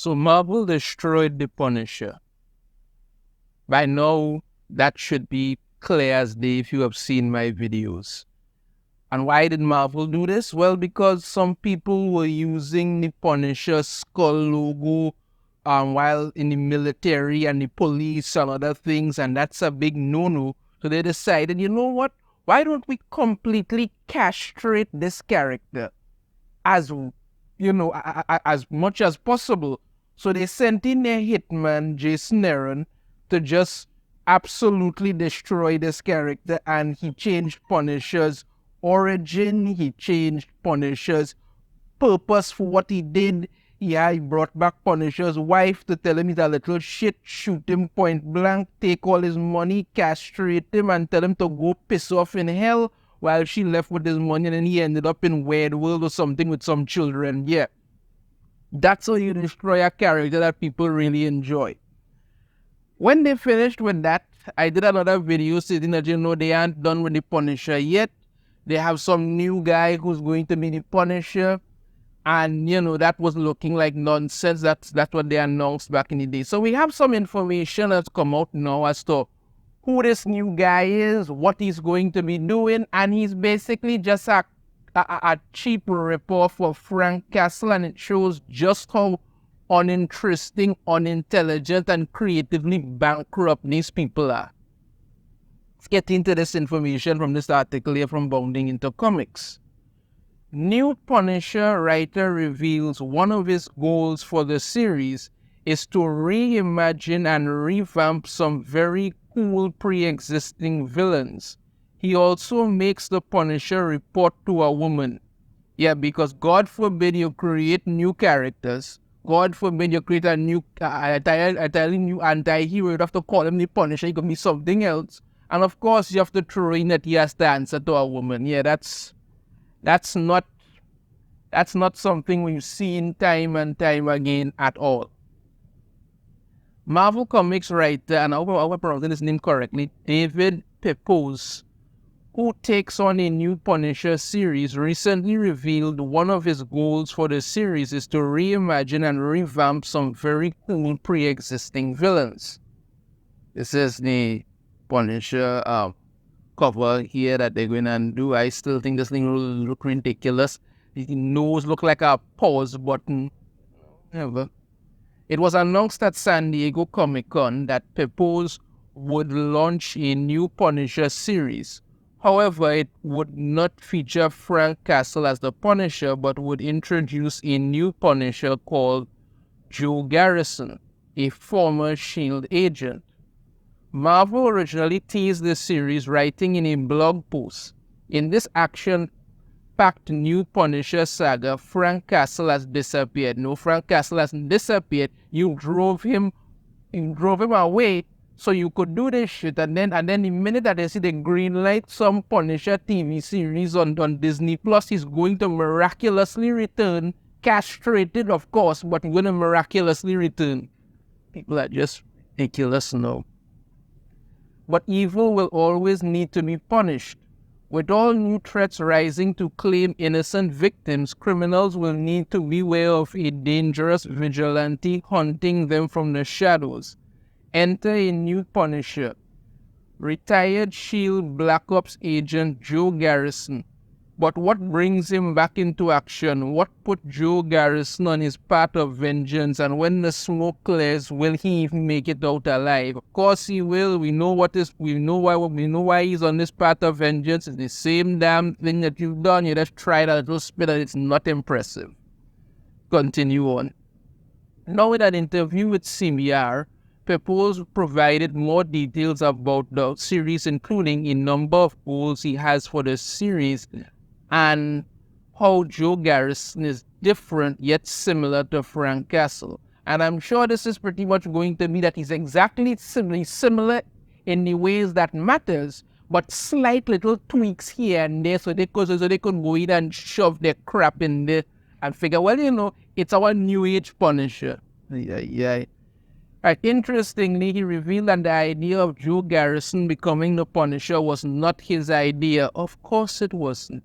So Marvel destroyed the Punisher. By now, that should be clear as day if you have seen my videos. And why did Marvel do this? Well, because some people were using the Punisher skull logo while in the military and the police and other things, and that's a big no-no. So they decided, you know what? Why don't we completely castrate this character as as much as possible? So they sent in their hitman, Jason Aaron, to just absolutely destroy this character, and he changed Punisher's origin, he changed Punisher's purpose for what he did. Yeah, he brought back Punisher's wife to tell him he's a little shit, shoot him point blank, take all his money, castrate him, and tell him to go piss off in hell, while she left with his money, and then he ended up in Weird World or something with some children. Yeah, that's how you destroy a character that people really enjoy. When they finished with that, I did another video stating that, they aren't done with the Punisher yet. They have some new guy who's going to be the Punisher. And, that was looking like nonsense. That's what they announced back in the day. So we have some information that's come out now as to who this new guy is, what he's going to be doing. And he's basically just a cheap ripoff of Frank Castle. And it shows just how uninteresting, unintelligent, and creatively bankrupt these people are. Let's get into this information from this article here from Bounding Into Comics. New Punisher writer reveals one of his goals for the series is to reimagine and revamp some very cool pre-existing villains. He also makes the Punisher report to a woman. Yeah, because God forbid you create new characters. God forbid you create a new, entirely new anti-hero. You have to call him the Punisher. He could be something else. And of course, you have to throw in that he has to answer to a woman. Yeah, that's not something we've seen time and time again at all. Marvel Comics writer, and I hope I'm pronouncing his name correctly, David Pepose, who takes on a new Punisher series, recently revealed one of his goals for the series is to reimagine and revamp some very cool pre-existing villains. This is the Punisher cover here that they're going to do. I still think this thing will look ridiculous. His nose look like a pause button. Never. It was announced at San Diego Comic-Con that Pepose would launch a new Punisher series. However, it would not feature Frank Castle as the Punisher, but would introduce a new Punisher called Joe Garrison, a former S.H.I.E.L.D. agent. Marvel originally teased this series, writing in a blog post, "In this action-packed new Punisher saga, Frank Castle has disappeared." No, Frank Castle hasn't disappeared. You drove him away so you could do this shit, and then the minute that they see the green light, some Punisher TV series on Disney Plus, he's going to miraculously return, castrated of course, but he's going to miraculously return. People are just ridiculous now. But evil will always need to be punished. With all new threats rising to claim innocent victims, criminals will need to beware of a dangerous vigilante hunting them from the shadows. Enter a new Punisher, retired S.H.I.E.L.D. Black Ops agent Joe Garrison. But what brings him back into action? What put Joe Garrison on his path of vengeance? And when the smoke clears, will he even make it out alive? Of course he will. We know why he's on this path of vengeance. It's the same damn thing that you've done. You just tried a little spit and it's not impressive. Continue on. Now in an interview with CBR, Pepose provided more details about the series, including a number of goals he has for the series and how Joe Garrison is different yet similar to Frank Castle. And I'm sure this is pretty much going to be that he's exactly similar in the ways that matters, but slight little tweaks here and there so they could go in and shove their crap in there and figure, well, it's our new age Punisher. Yeah. Right. Interestingly, he revealed that the idea of Joe Garrison becoming the Punisher was not his idea. Of course it wasn't.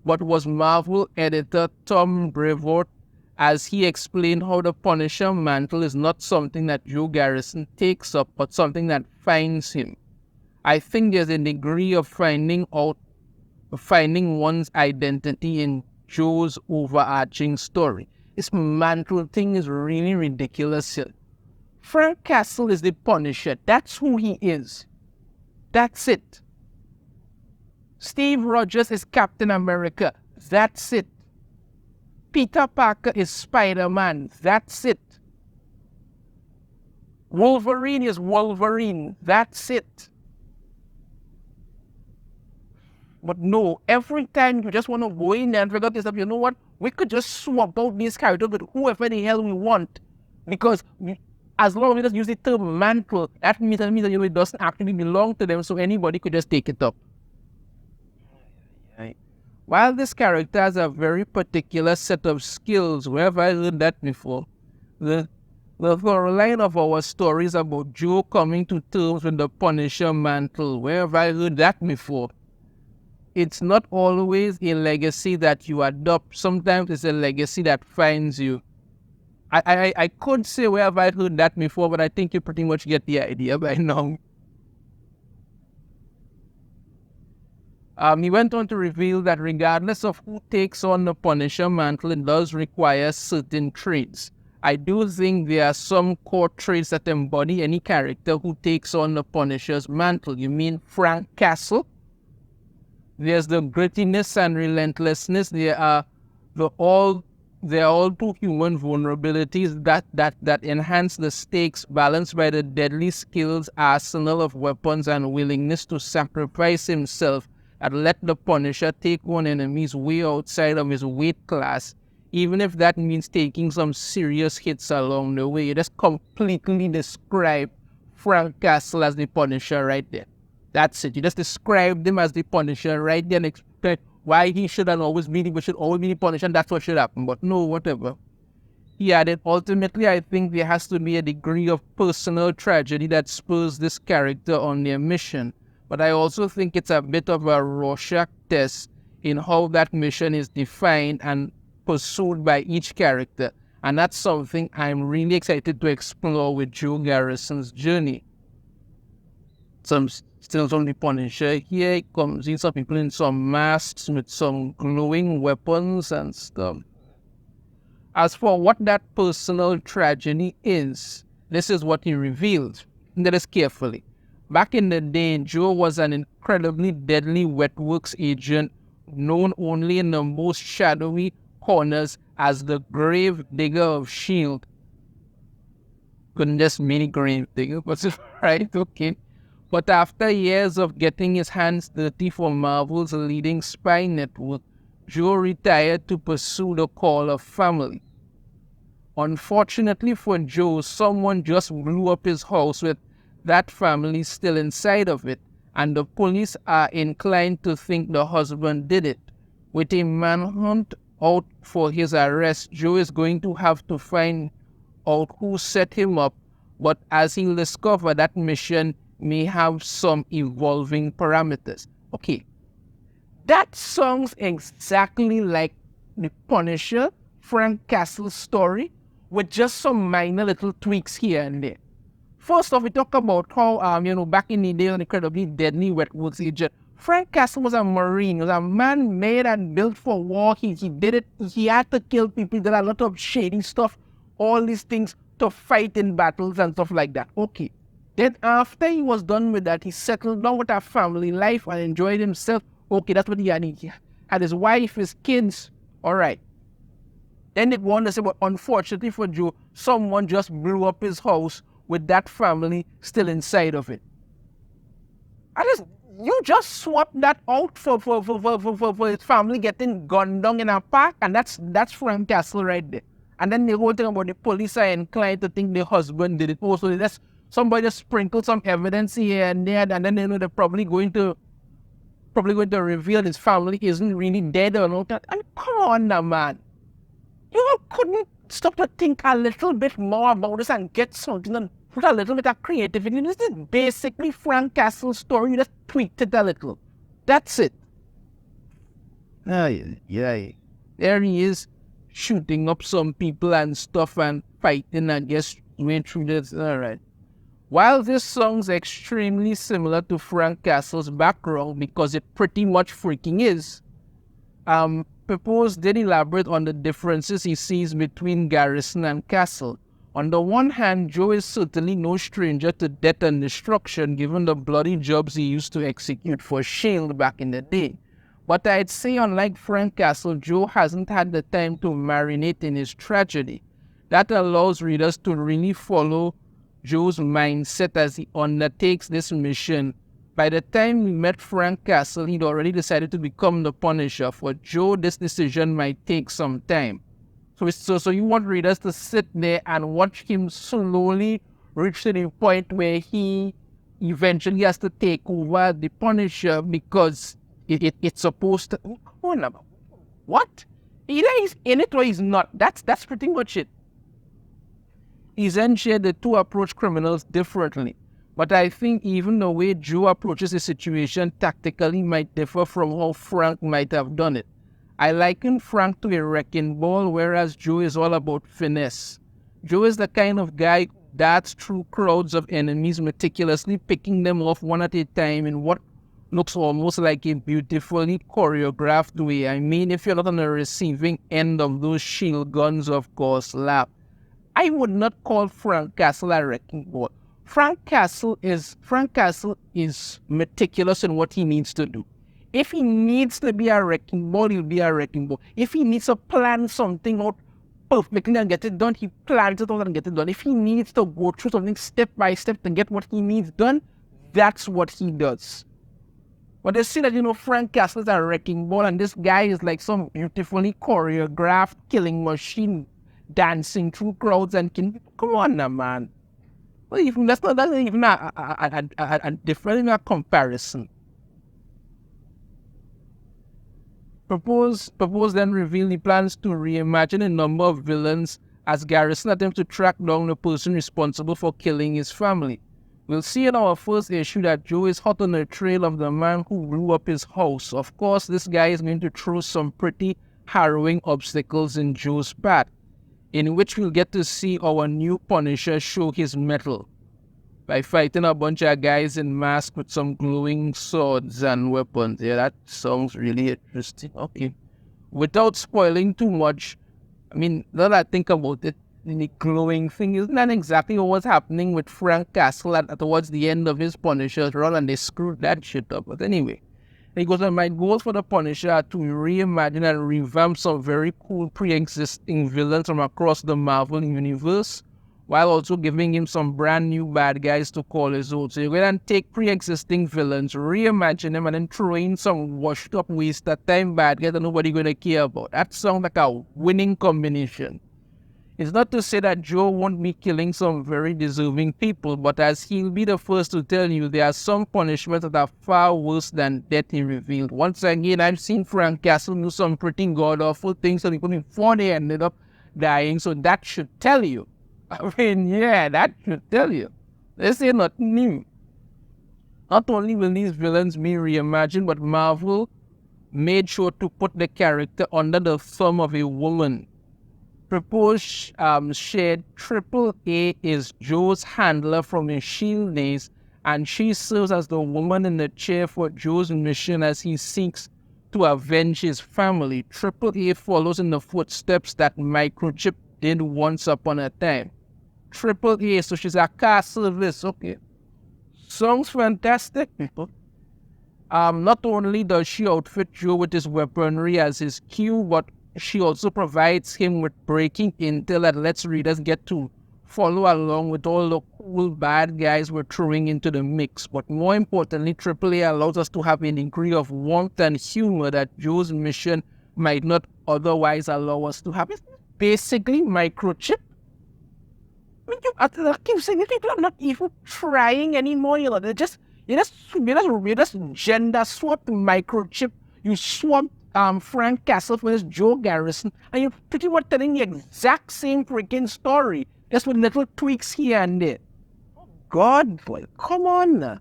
But was Marvel editor Tom Brevoort as he explained how the Punisher mantle is not something that Joe Garrison takes up, but something that finds him. I think there's a degree of finding one's identity in Joe's overarching story. This mantle thing is really ridiculous here. Frank Castle is the Punisher. That's who he is. That's it. Steve Rogers is Captain America. That's it. Peter Parker is Spider-Man. That's it. Wolverine is Wolverine. That's it. But no, every time you just want to go in there and figure out this stuff, you know what? We could just swap out these characters with whoever the hell we want. Because as long as we just use the term mantle, that means that it doesn't actually belong to them, so anybody could just take it up. While this character has a very particular set of skills, where have I heard that before? The thorough line of our stories about Joe coming to terms with the Punisher mantle, where have I heard that before? It's not always a legacy that you adopt. Sometimes it's a legacy that finds you. I could say where have I heard that before, but I think you pretty much get the idea by now. He went on to reveal that regardless of who takes on the Punisher mantle, it does require certain traits. I do think there are some core traits that embody any character who takes on the Punisher's mantle. You mean Frank Castle? There's the grittiness and relentlessness. There are all two human vulnerabilities that enhance the stakes, balanced by the deadly skills, arsenal of weapons, and willingness to sacrifice himself and let the Punisher take on enemies way outside of his weight class, even if that means taking some serious hits along the way. You just completely describe Frank Castle as the Punisher right there. That's it. You just described him as the Punisher right there and explain why he should always be the Punisher, and that's what should happen. But no, whatever. He added, ultimately, I think there has to be a degree of personal tragedy that spurs this character on their mission. But I also think it's a bit of a Rorschach test in how that mission is defined and pursued by each character. And that's something I'm really excited to explore with Joe Garrison's journey. Still on the Punisher here. He comes in, some people in some masks with some glowing weapons and stuff. As for what that personal tragedy is, this is what he revealed. That is carefully. Back in the day, Joe was an incredibly deadly wetworks agent known only in the most shadowy corners as the grave digger of S.H.I.E.L.D. Couldn't just mean grave digger, but right, okay. But after years of getting his hands dirty for Marvel's leading spy network, Joe retired to pursue the call of family. Unfortunately for Joe, someone just blew up his house with that family still inside of it, and the police are inclined to think the husband did it. With a manhunt out for his arrest, Joe is going to have to find out who set him up, but as he'll discover, that mission may have some evolving parameters. Okay, that sounds exactly like the Punisher, Frank Castle story, with just some minor little tweaks here and there. First off, we talk about how, back in the day, an incredibly deadly wetworks agent. Frank Castle was a Marine. He was a man made and built for war. He did it. He had to kill people. He did a lot of shady stuff. All these things to fight in battles and stuff like that. Okay. Then after he was done with that, he settled down with a family life and enjoyed himself. Okay, that's what he had. He had his wife, his kids. All right. Then they go on to say, but unfortunately for Joe, someone just blew up his house with that family still inside of it. You just swapped that out for his family getting gunned down in a park, and that's Frank Castle right there. And then the whole thing about the police are inclined to think the husband did it. Also, that's somebody just sprinkled some evidence here and there, and then they're probably going to reveal his family isn't really dead or not. I mean, come on now, man. You couldn't stop to think a little bit more about this and get something and put a little bit of creativity. This is basically Frank Castle's story. You just tweaked it a little. That's it. Yeah. There he is, shooting up some people and stuff and fighting and just went through this. All right. While this song's extremely similar to Frank Castle's background because it pretty much freaking is, Pepose did elaborate on the differences he sees between Garrison and Castle. On the one hand, Joe is certainly no stranger to death and destruction given the bloody jobs he used to execute for S.H.I.E.L.D. back in the day. But I'd say unlike Frank Castle, Joe hasn't had the time to marinate in his tragedy. That allows readers to really follow Joe's mindset as he undertakes this mission. By the time we met Frank Castle, he'd already decided to become the Punisher. For Joe, this decision might take some time. So you want readers to sit there and watch him slowly reach to the point where he eventually has to take over the Punisher because it's supposed to... Oh, no. What? Either he's in it or he's not. That's pretty much it. He's then shared the two approach criminals differently. But I think even the way Joe approaches the situation tactically might differ from how Frank might have done it. I liken Frank to a wrecking ball, whereas Joe is all about finesse. Joe is the kind of guy who darts through crowds of enemies, meticulously picking them off one at a time in what looks almost like a beautifully choreographed way. I mean, if you're not on the receiving end of those shield guns, of course, laugh. I would not call Frank Castle a wrecking ball. Frank Castle is meticulous in what he needs to do. If he needs to be a wrecking ball, he'll be a wrecking ball. If he needs to plan something out perfectly and get it done, he plans it out and get it done. If he needs to go through something step by step to get what he needs done, that's what he does. But they say that, Frank Castle is a wrecking ball and this guy is like some beautifully choreographed killing machine dancing through crowds and killing people. Come on now, man. Well, that's not even a different comparison. Pepose then revealed he plans to reimagine a number of villains as Garrison attempts to track down the person responsible for killing his family. We'll see in our first issue that Joe is hot on the trail of the man who blew up his house. Of course, this guy is going to throw some pretty harrowing obstacles in Joe's path, in which we'll get to see our new Punisher show his mettle by fighting a bunch of guys in masks with some glowing swords and weapons. Yeah, that sounds really interesting. Okay. Without spoiling too much, I mean, now that I think about it, the glowing thing isn't that exactly what was happening with Frank Castle towards the end of his Punisher's run, and they screwed that shit up. But anyway, he goes, my goals for the Punisher are to reimagine and revamp some very cool pre-existing villains from across the Marvel universe, while also giving him some brand new bad guys to call his own. So you're going to take pre-existing villains, reimagine them, and then throw in some washed up waste of time bad guys that nobody's going to care about. That sounds like a winning combination. It's not to say that Joe won't be killing some very deserving people, but as he'll be the first to tell you, there are some punishments that are far worse than death, he revealed. Once again, I've seen Frank Castle do some pretty god-awful things to people before they ended up dying, so that should tell you. I mean, yeah, that should tell you. This ain't nothing new. Not only will these villains be reimagined, but Marvel made sure to put the character under the thumb of a woman. Pepose shared Triple A is Joe's handler from his S.H.I.E.L.D. days, and she serves as the woman in the chair for Joe's mission as he seeks to avenge his family. Triple A follows in the footsteps that Microchip did once upon a time. Triple A, so she's a car service, okay. Sounds fantastic, people. Not only does she outfit Joe with his weaponry as his cue, but she also provides him with breaking intel that lets readers get to follow along with all the cool bad guys we're throwing into the mix. But more importantly, AAA allows us to have a degree of warmth and humor that Joe's mission might not otherwise allow us to have. It's basically Microchip. I keep saying these people are not even trying anymore. They're just you just gender swap Microchip. You swap Frank Castle for this Joe Garrison, and you're pretty much telling the exact same freaking story, just with little tweaks here and there. Oh God, boy, come on now.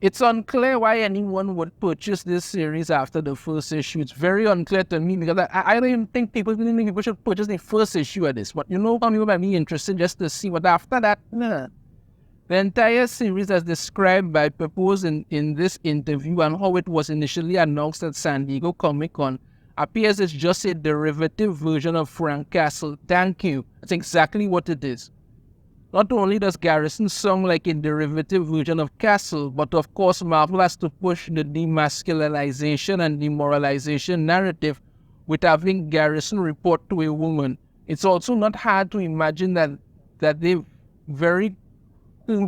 It's unclear why anyone would purchase this series after the first issue. It's very unclear to me because I don't even think people should purchase the first issue of this. But some people might be interested just to see what after that. Nah. The entire series, as described by Pepose in this interview and how it was initially announced at San Diego Comic-Con, appears as just a derivative version of Frank Castle. Thank you. That's exactly what it is. Not only does Garrison sound like a derivative version of Castle, but of course Marvel has to push the demasculinization and demoralization narrative with having Garrison report to a woman. It's also not hard to imagine that the very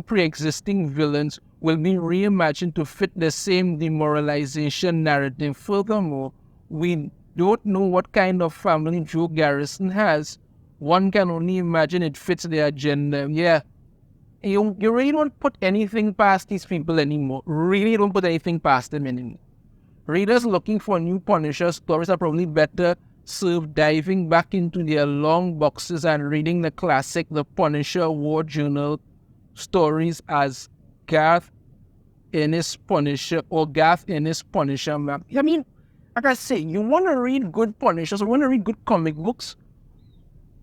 pre-existing villains will be reimagined to fit the same demoralization narrative. Furthermore, we don't know what kind of family Joe Garrison has. One can only imagine it fits their agenda. Yeah. You really don't put anything past these people anymore. Really don't put anything past them anymore. Readers looking for new Punisher stories are probably better served diving back into their long boxes and reading the classic The Punisher War Journal stories as Garth Ennis Punisher or Garth Ennis Punisher map. I mean, like I say, you want to read good Punishers, you want to read good comic books,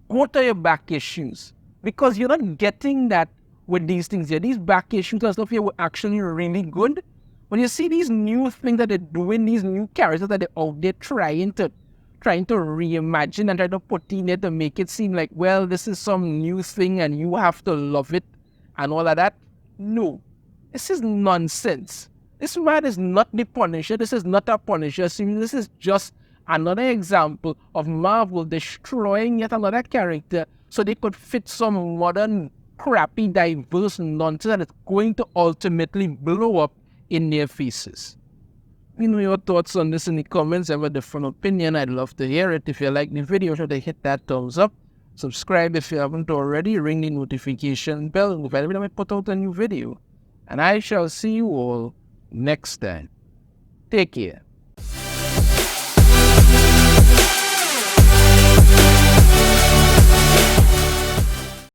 go to your back issues. Because you're not getting that with these things here. These back issues and stuff here were actually really good. When you see these new things that they're doing, these new characters that they're out there trying to reimagine and try to put in there to make it seem like, well, this is some new thing and you have to love it and all of that. No. This is nonsense. This man is not the Punisher. This is not a Punisher series. This is just another example of Marvel destroying yet another character so they could fit some modern, crappy, diverse nonsense that is going to ultimately blow up in their faces. Let me know your thoughts on this in the comments. Have a different opinion, I'd love to hear it. If you like the video, sure to hit that thumbs up. Subscribe if you haven't already. Ring the notification bell if I put out a new video. And I shall see you all next time. Take care.